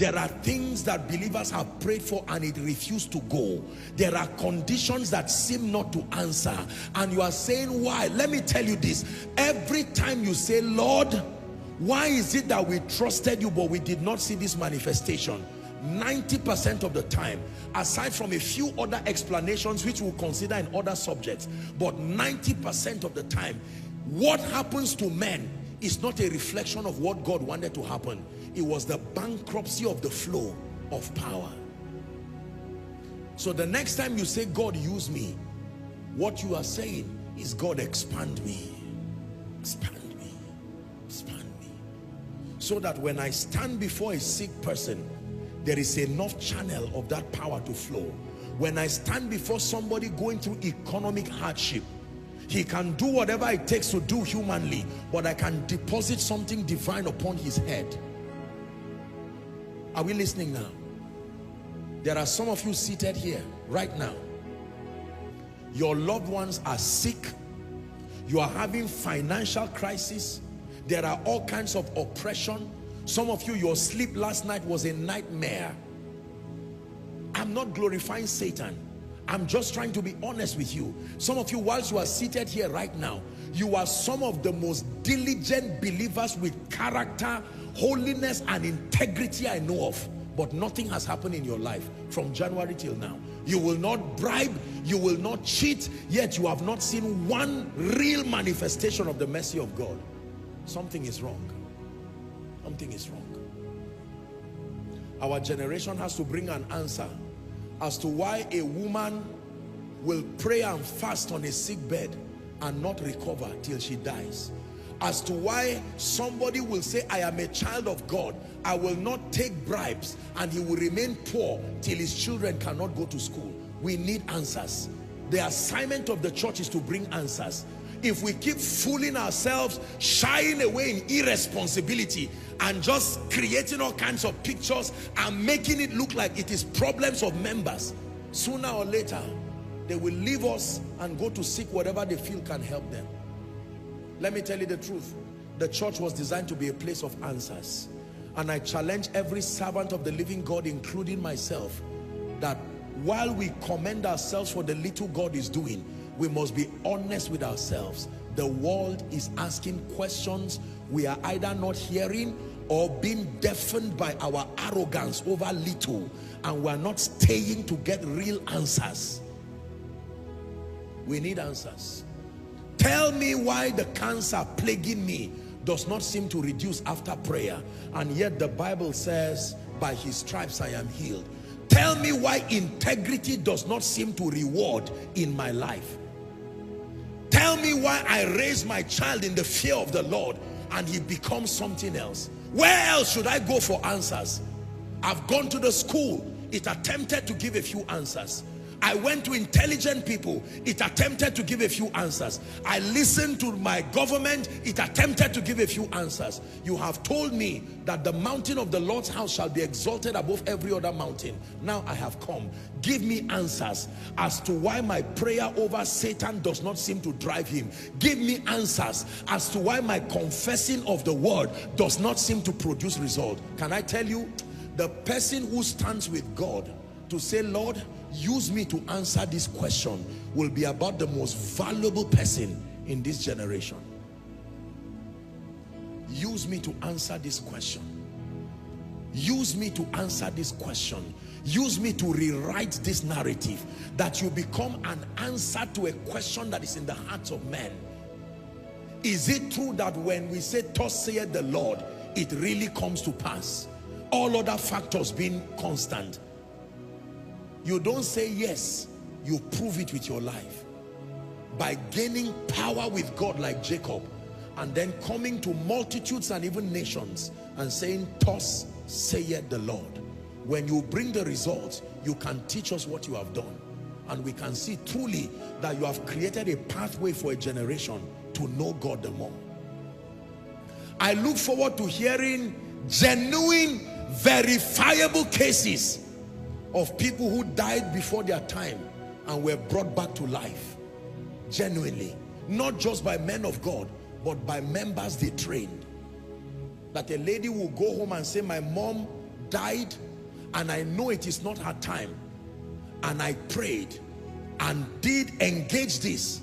There are things that believers have prayed for and it refused to go. There are conditions that seem not to answer. And you are saying, why? Let me tell you this. Every time you say, Lord, why is it that we trusted you but we did not see this manifestation? 90% of the time, aside from a few other explanations which we'll consider in other subjects, but 90% of the time, what happens to men is not a reflection of what God wanted to happen. It was the bankruptcy of the flow of power. So the next time you say, God, use me, what you are saying is, God, expand me, expand me, expand me. So that when I stand before a sick person, there is enough channel of that power to flow. When I stand before somebody going through economic hardship, he can do whatever it takes to do humanly, but I can deposit something divine upon his head. Are we listening now? There are some of you seated here right now. Your loved ones are sick. You are having financial crisis. There are all kinds of oppression. Some of you, your sleep last night was a nightmare. I'm not glorifying Satan. I'm just trying to be honest with you. Some of you, whilst you are seated here right now, you are some of the most diligent believers with character, holiness, and integrity I know of. But nothing has happened in your life from January till now. You will not bribe, you will not cheat, yet you have not seen one real manifestation of the mercy of God. Something is wrong. Something is wrong. Our generation has to bring an answer as to why a woman will pray and fast on a sick bed and not recover till she dies. As to why somebody will say, I am a child of God, I will not take bribes, and he will remain poor till his children cannot go to school. We need answers. The assignment of the church is to bring answers. If we keep fooling ourselves, shying away in irresponsibility, and just creating all kinds of pictures and making it look like it is problems of members, sooner or later, they will leave us and go to seek whatever they feel can help them. Let me tell you the truth. The church was designed to be a place of answers. And I challenge every servant of the living God, including myself, that while we commend ourselves for the little God is doing, we must be honest with ourselves. The world is asking questions we are either not hearing or being deafened by our arrogance over little, and we're not staying to get real answers. We need answers. Tell me why the cancer plaguing me does not seem to reduce after prayer, and yet the Bible says, by his stripes I am healed. Tell me why integrity does not seem to reward in my life. Tell me why I raise my child in the fear of the Lord and he becomes something else. Where else should I go for answers? I've gone to the school. It attempted to give a few answers. I went to intelligent people. It attempted to give a few answers. I listened to my government. It attempted to give a few answers. You have told me that the mountain of the Lord's house shall be exalted above every other mountain. Now I have come. Give me answers as to why my prayer over Satan does not seem to drive him. Give me answers as to why my confessing of the word does not seem to produce result. Can I tell you, the person who stands with God to say, Lord, use me to answer this question, will be about the most valuable person in this generation. Use me to answer this question. Use me to answer this question. Use me to rewrite this narrative, that you become an answer to a question that is in the hearts of men. Is it true that when we say, thus saith the Lord, it really comes to pass? All other factors being constant. You don't say yes, you prove it with your life. By gaining power with God like Jacob, and then coming to multitudes and even nations and saying, thus saith the Lord. When you bring the results, you can teach us what you have done. And we can see truly that you have created a pathway for a generation to know God the more. I look forward to hearing genuine, verifiable cases of people who died before their time and were brought back to life. Genuinely. Not just by men of God, but by members they trained. That a lady will go home and say, my mom died, and I know it is not her time, and I prayed and did engage this,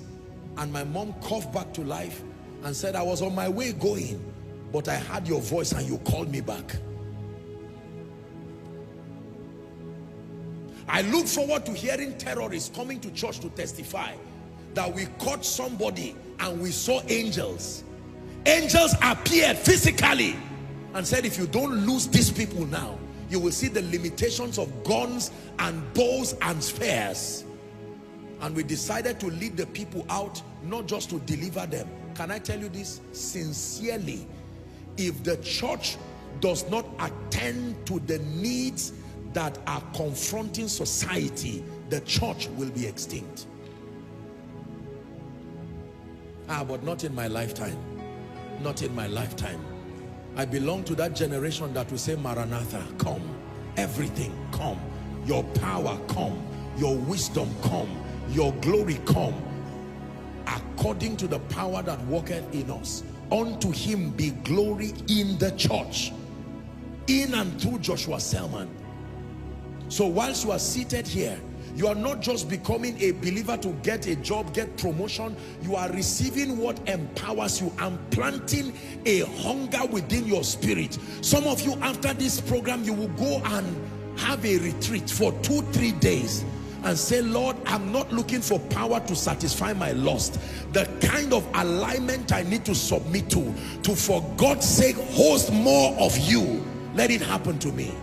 and my mom coughed back to life and said, I was on my way going, but I heard your voice and you called me back. I look forward to hearing terrorists coming to church to testify that we caught somebody and we saw angels. Angels appeared physically and said, if you don't lose these people now, you will see the limitations of guns and bows and spears. And we decided to lead the people out, not just to deliver them. Can I tell you this sincerely? If the church does not attend to the needs that are confronting society, the church will be extinct. But not in my lifetime. Not in my lifetime. I belong to that generation that will say, Maranatha, come. Everything, come. Your power, come. Your wisdom, come. Your glory, come. According to the power that worketh in us. Unto him be glory in the church. In and through Joshua Selman. So whilst you are seated here, you are not just becoming a believer to get a job, get promotion. You are receiving what empowers you and planting a hunger within your spirit. Some of you, after this program, you will go and have a retreat for 2-3 days and say, Lord, I'm not looking for power to satisfy my lust. The kind of alignment I need to submit to for God's sake host more of you. Let it happen to me.